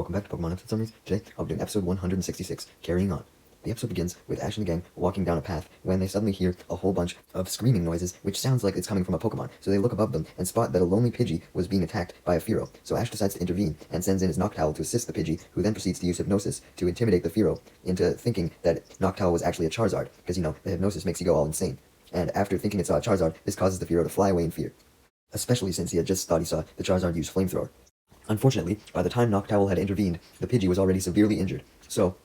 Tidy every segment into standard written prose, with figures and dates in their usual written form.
Welcome back to Pokemon Episode Summaries. Today, I'll be doing episode 166, Carrying On. The episode begins with Ash and the gang walking down a path when they suddenly hear a whole bunch of screaming noises, which sounds like it's coming from a Pokemon. So they look above them and spot that a lonely Pidgey was being attacked by a Fearow. So Ash decides to intervene and sends in his Noctowl to assist the Pidgey, who then proceeds to use Hypnosis to intimidate the Fearow into thinking that Noctowl was actually a Charizard, because, the Hypnosis makes you go all insane. And after thinking it saw a Charizard, this causes the Fearow to fly away in fear, especially since he had just thought he saw the Charizard use Flamethrower. Unfortunately, by the time Noctowl had intervened, the Pidgey was already severely injured. So,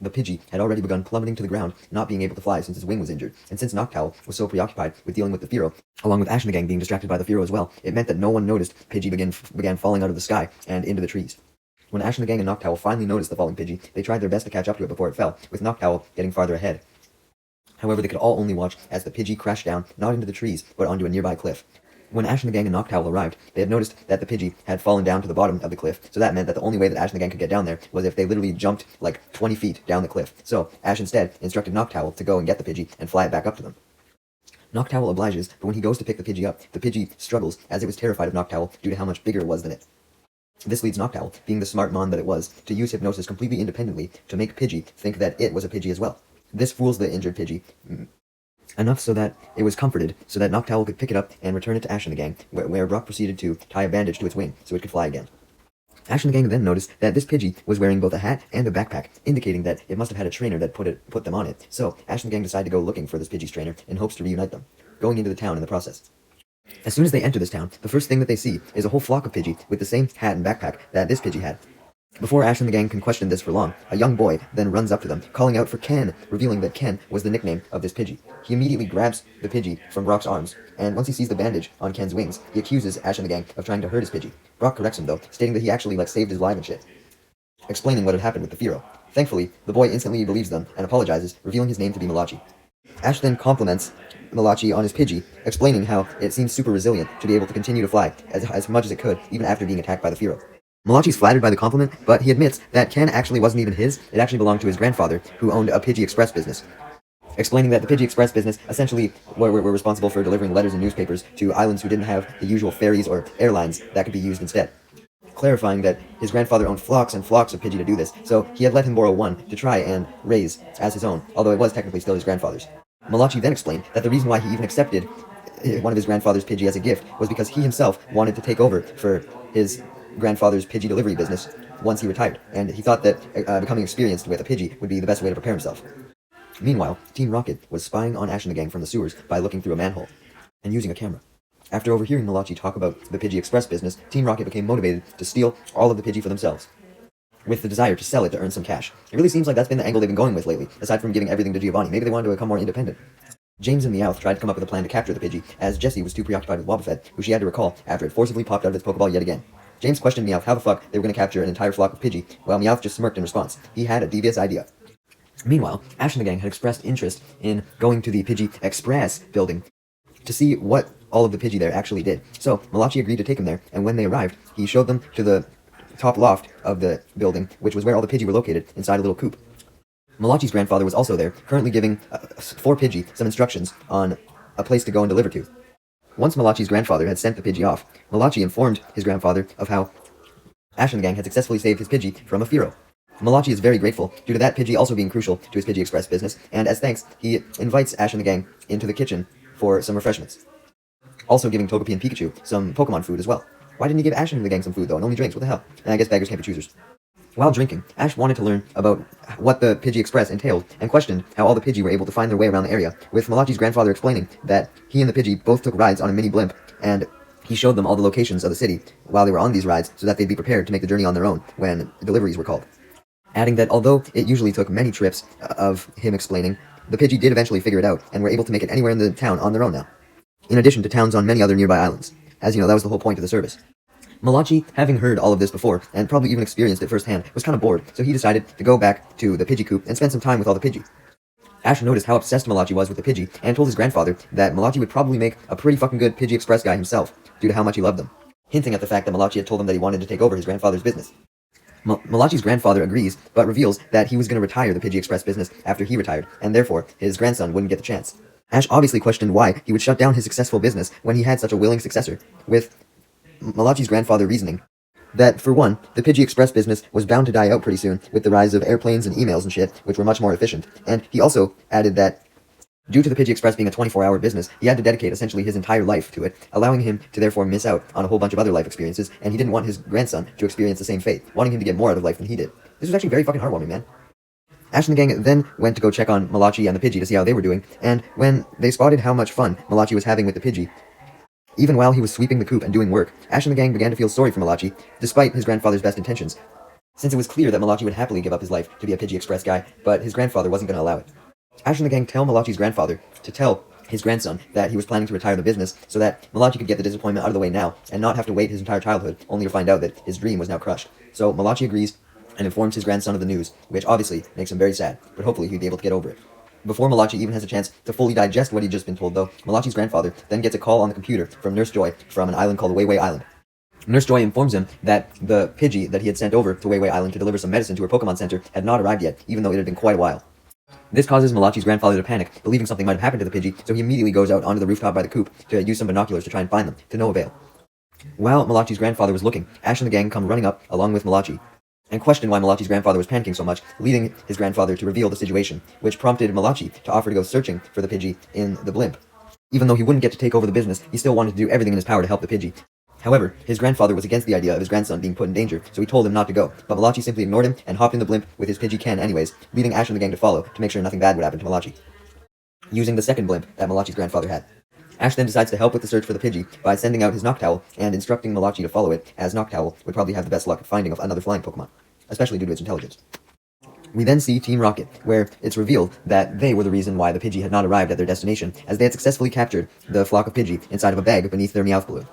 the Pidgey had already begun plummeting to the ground, not being able to fly since his wing was injured. And since Noctowl was so preoccupied with dealing with the Fearow, along with Ash and the gang being distracted by the Fearow as well, it meant that no one noticed Pidgey began falling out of the sky and into the trees. When Ash and the gang and Noctowl finally noticed the falling Pidgey, they tried their best to catch up to it before it fell, with Noctowl getting farther ahead. However, they could all only watch as the Pidgey crashed down, not into the trees, but onto a nearby cliff. When Ash and the gang and Noctowl arrived, they had noticed that the Pidgey had fallen down to the bottom of the cliff, so that meant that the only way that Ash and the gang could get down there was if they literally jumped like 20 feet down the cliff. So Ash instead instructed Noctowl to go and get the Pidgey and fly it back up to them. Noctowl obliges, but when he goes to pick the Pidgey up, the Pidgey struggles as it was terrified of Noctowl due to how much bigger it was than it. This leads Noctowl, being the smart mon that it was, to use Hypnosis completely independently to make Pidgey think that it was a Pidgey as well. This fools the injured Pidgey enough so that it was comforted, so that Noctowl could pick it up and return it to Ash and the gang, where Brock proceeded to tie a bandage to its wing so it could fly again. Ash and the gang then noticed that this Pidgey was wearing both a hat and a backpack, indicating that it must have had a trainer that put them on it. So Ash and the gang decide to go looking for this Pidgey's trainer in hopes to reunite them, going into the town in the process. As soon as they enter this town, the first thing that they see is a whole flock of Pidgey with the same hat and backpack that this Pidgey had. Before Ash and the gang can question this for long, a young boy then runs up to them, calling out for Ken, revealing that Ken was the nickname of this Pidgey. He immediately grabs the Pidgey from Brock's arms, and once he sees the bandage on Ken's wings, he accuses Ash and the gang of trying to hurt his Pidgey. Brock corrects him though, stating that he actually saved his life and shit, explaining what had happened with the Fearow. Thankfully, the boy instantly believes them and apologizes, revealing his name to be Malachi. Ash then compliments Malachi on his Pidgey, explaining how it seems super resilient to be able to continue to fly as much as it could, even after being attacked by the Fearow. Malachi's flattered by the compliment, but he admits that Ken actually wasn't even his, it actually belonged to his grandfather, who owned a Pidgey Express business, explaining that the Pidgey Express business essentially were responsible for delivering letters and newspapers to islands who didn't have the usual ferries or airlines that could be used instead, clarifying that his grandfather owned flocks and flocks of Pidgey to do this, so he had let him borrow one to try and raise as his own, although it was technically still his grandfather's. Malachi then explained that the reason why he even accepted one of his grandfather's Pidgey as a gift was because he himself wanted to take over for his grandfather's Pidgey delivery business once he retired, and he thought that becoming experienced with a Pidgey would be the best way to prepare himself. Meanwhile, Team Rocket was spying on Ash and the gang from the sewers by looking through a manhole and using a camera. After overhearing Malachi talk about the Pidgey Express business, Team Rocket became motivated to steal all of the Pidgey for themselves, with the desire to sell it to earn some cash. It really seems like that's been the angle they've been going with lately, aside from giving everything to Giovanni. Maybe they wanted to become more independent. James and Meowth tried to come up with a plan to capture the Pidgey, as Jessie was too preoccupied with Wobbuffet, who she had to recall after it forcibly popped out of its Pokeball yet again. James questioned Meowth how the fuck they were going to capture an entire flock of Pidgey, while Meowth just smirked in response. He had a devious idea. Meanwhile, Ash and the gang had expressed interest in going to the Pidgey Express building to see what all of the Pidgey there actually did. So, Malachi agreed to take him there, and when they arrived, he showed them to the top loft of the building, which was where all the Pidgey were located, inside a little coop. Malachi's grandfather was also there, currently giving 4 Pidgey some instructions on a place to go and deliver to. Once Malachi's grandfather had sent the Pidgey off, Malachi informed his grandfather of how Ash and the gang had successfully saved his Pidgey from a Fearow. Malachi is very grateful, due to that Pidgey also being crucial to his Pidgey Express business, and as thanks, he invites Ash and the gang into the kitchen for some refreshments, also giving Togepi and Pikachu some Pokemon food as well. Why didn't he give Ash and the gang some food though, and only drinks? What the hell? And I guess beggars can't be choosers. While drinking, Ash wanted to learn about what the Pidgey Express entailed, and questioned how all the Pidgey were able to find their way around the area, with Malachi's grandfather explaining that he and the Pidgey both took rides on a mini blimp, and he showed them all the locations of the city while they were on these rides so that they'd be prepared to make the journey on their own when deliveries were called. Adding that although it usually took many trips of him explaining, the Pidgey did eventually figure it out, and were able to make it anywhere in the town on their own now, in addition to towns on many other nearby islands. As you know, that was the whole point of the service. Malachi, having heard all of this before, and probably even experienced it firsthand, was kind of bored, so he decided to go back to the Pidgey coop and spend some time with all the Pidgey. Ash noticed how obsessed Malachi was with the Pidgey, and told his grandfather that Malachi would probably make a pretty fucking good Pidgey Express guy himself, due to how much he loved them, hinting at the fact that Malachi had told him that he wanted to take over his grandfather's business. Malachi's grandfather agrees, but reveals that he was going to retire the Pidgey Express business after he retired, and therefore his grandson wouldn't get the chance. Ash obviously questioned why he would shut down his successful business when he had such a willing successor, with Malachi's grandfather reasoning that, for one, the Pidgey Express business was bound to die out pretty soon with the rise of airplanes and emails and shit, which were much more efficient. And he also added that due to the Pidgey Express being a 24-hour business, he had to dedicate essentially his entire life to it, allowing him to therefore miss out on a whole bunch of other life experiences, and he didn't want his grandson to experience the same fate, wanting him to get more out of life than he did. This was actually very fucking heartwarming, man. Ash and the gang then went to go check on Malachi and the Pidgey to see how they were doing, and when they spotted how much fun Malachi was having with the Pidgey, even while he was sweeping the coop and doing work, Ash and the gang began to feel sorry for Malachi, despite his grandfather's best intentions, since it was clear that Malachi would happily give up his life to be a Pidgey Express guy, but his grandfather wasn't going to allow it. Ash and the gang tell Malachi's grandfather to tell his grandson that he was planning to retire the business so that Malachi could get the disappointment out of the way now and not have to wait his entire childhood only to find out that his dream was now crushed. So Malachi agrees and informs his grandson of the news, which obviously makes him very sad, but hopefully he'll be able to get over it. Before Malachi even has a chance to fully digest what he'd just been told, though, Malachi's grandfather then gets a call on the computer from Nurse Joy from an island called Wayway Island. Nurse Joy informs him that the Pidgey that he had sent over to Wayway Island to deliver some medicine to her Pokemon Center had not arrived yet, even though it had been quite a while. This causes Malachi's grandfather to panic, believing something might have happened to the Pidgey, so he immediately goes out onto the rooftop by the coop to use some binoculars to try and find them, to no avail. While Malachi's grandfather was looking, Ash and the gang come running up along with Malachi, and question why Malachi's grandfather was panicking so much, leading his grandfather to reveal the situation, which prompted Malachi to offer to go searching for the Pidgey in the blimp. Even though he wouldn't get to take over the business, he still wanted to do everything in his power to help the Pidgey. However, his grandfather was against the idea of his grandson being put in danger, so he told him not to go, but Malachi simply ignored him and hopped in the blimp with his Pidgey Ken anyways, leading Ash and the gang to follow to make sure nothing bad would happen to Malachi, using the second blimp that Malachi's grandfather had. Ash then decides to help with the search for the Pidgey by sending out his Noctowl and instructing Malachi to follow it, as Noctowl would probably have the best luck at finding another flying Pokemon, especially due to its intelligence. We then see Team Rocket, where it's revealed that they were the reason why the Pidgey had not arrived at their destination, as they had successfully captured the flock of Pidgey inside of a bag beneath their Meowth balloon.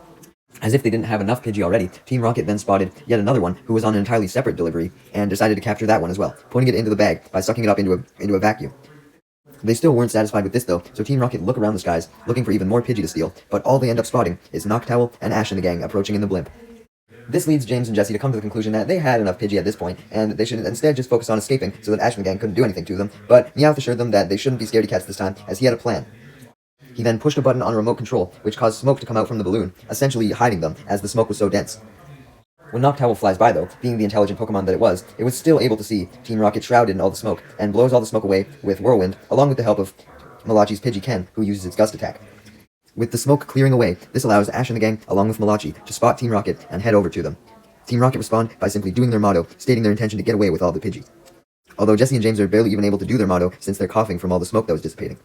As if they didn't have enough Pidgey already, Team Rocket then spotted yet another one who was on an entirely separate delivery, and decided to capture that one as well, putting it into the bag by sucking it up into a vacuum. They still weren't satisfied with this though, so Team Rocket look around the skies, looking for even more Pidgey to steal, but all they end up spotting is Noctowl and Ash and the gang approaching in the blimp. This leads James and Jesse to come to the conclusion that they had enough Pidgey at this point, and they should instead just focus on escaping so that Ash and the gang couldn't do anything to them, but Meowth assured them that they shouldn't be scaredy cats this time, as he had a plan. He then pushed a button on a remote control, which caused smoke to come out from the balloon, essentially hiding them, as the smoke was so dense. When Noctowl flies by though, being the intelligent Pokemon that it was still able to see Team Rocket shrouded in all the smoke, and blows all the smoke away with Whirlwind, along with the help of Malachi's Pidgey Ken, who uses its Gust attack. With the smoke clearing away, this allows Ash and the gang, along with Malachi, to spot Team Rocket and head over to them. Team Rocket respond by simply doing their motto, stating their intention to get away with all the Pidgey. Although Jesse and James are barely even able to do their motto since they're coughing from all the smoke that was dissipating.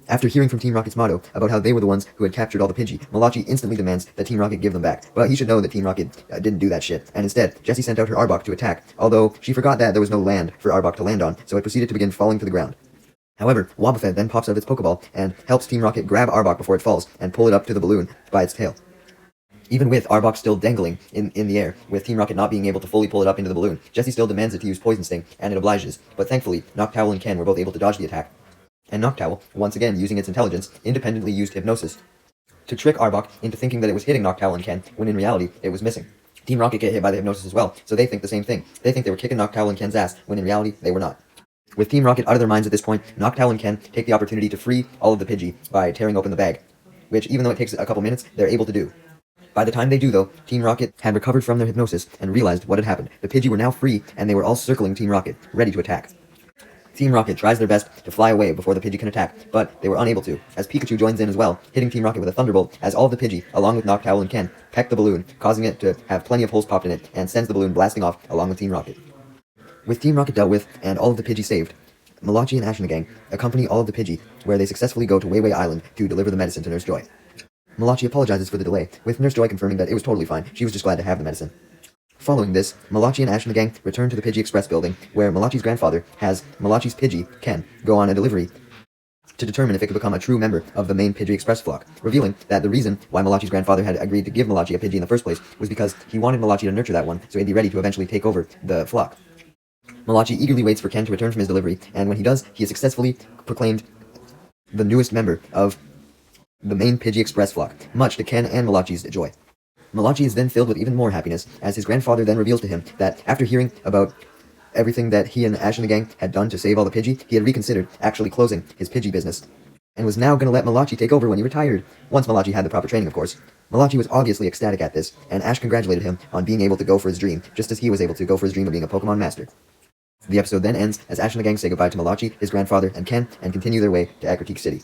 After hearing from Team Rocket's motto about how they were the ones who had captured all the Pidgey, Malachi instantly demands that Team Rocket give them back. But he should know that Team Rocket didn't do that shit, and instead, Jessie sent out her Arbok to attack, although she forgot that there was no land for Arbok to land on, so it proceeded to begin falling to the ground. However, Wobbuffet then pops out of its Pokeball and helps Team Rocket grab Arbok before it falls and pull it up to the balloon by its tail. Even with Arbok still dangling in the air, with Team Rocket not being able to fully pull it up into the balloon, Jessie still demands it to use Poison Sting, and it obliges, but thankfully, Noctowl and Ken were both able to dodge the attack. And Noctowl, once again using its intelligence, independently used Hypnosis to trick Arbok into thinking that it was hitting Noctowl and Ken, when in reality, it was missing. Team Rocket get hit by the Hypnosis as well, so they think the same thing. They think they were kicking Noctowl and Ken's ass, when in reality, they were not. With Team Rocket out of their minds at this point, Noctowl and Ken take the opportunity to free all of the Pidgey by tearing open the bag, which, even though it takes a couple minutes, they're able to do. By the time they do, though, Team Rocket had recovered from their hypnosis and realized what had happened. The Pidgey were now free, and they were all circling Team Rocket, ready to attack. Team Rocket tries their best to fly away before the Pidgey can attack, but they were unable to, as Pikachu joins in as well, hitting Team Rocket with a Thunderbolt, as all of the Pidgey, along with Noctowl and Ken, peck the balloon, causing it to have plenty of holes popped in it, and sends the balloon blasting off along with Team Rocket. With Team Rocket dealt with, and all of the Pidgey saved, Malachi and Ash and the gang accompany all of the Pidgey, where they successfully go to Wayway Island to deliver the medicine to Nurse Joy. Malachi apologizes for the delay, with Nurse Joy confirming that it was totally fine, she was just glad to have the medicine. Following this, Malachi and Ash and the gang return to the Pidgey Express building, where Malachi's grandfather has Malachi's Pidgey, Ken, go on a delivery to determine if it could become a true member of the main Pidgey Express flock, revealing that the reason why Malachi's grandfather had agreed to give Malachi a Pidgey in the first place was because he wanted Malachi to nurture that one, so he'd be ready to eventually take over the flock. Malachi eagerly waits for Ken to return from his delivery, and when he does, he is successfully proclaimed the newest member of the main Pidgey Express flock, much to Ken and Malachi's joy. Malachi is then filled with even more happiness, as his grandfather then reveals to him that after hearing about everything that he and Ash and the gang had done to save all the Pidgey, he had reconsidered actually closing his Pidgey business, and was now going to let Malachi take over when he retired, once Malachi had the proper training, of course. Malachi was obviously ecstatic at this, and Ash congratulated him on being able to go for his dream, just as he was able to go for his dream of being a Pokemon master. The episode then ends as Ash and the gang say goodbye to Malachi, his grandfather, and Ken, and continue their way to Akrotik City.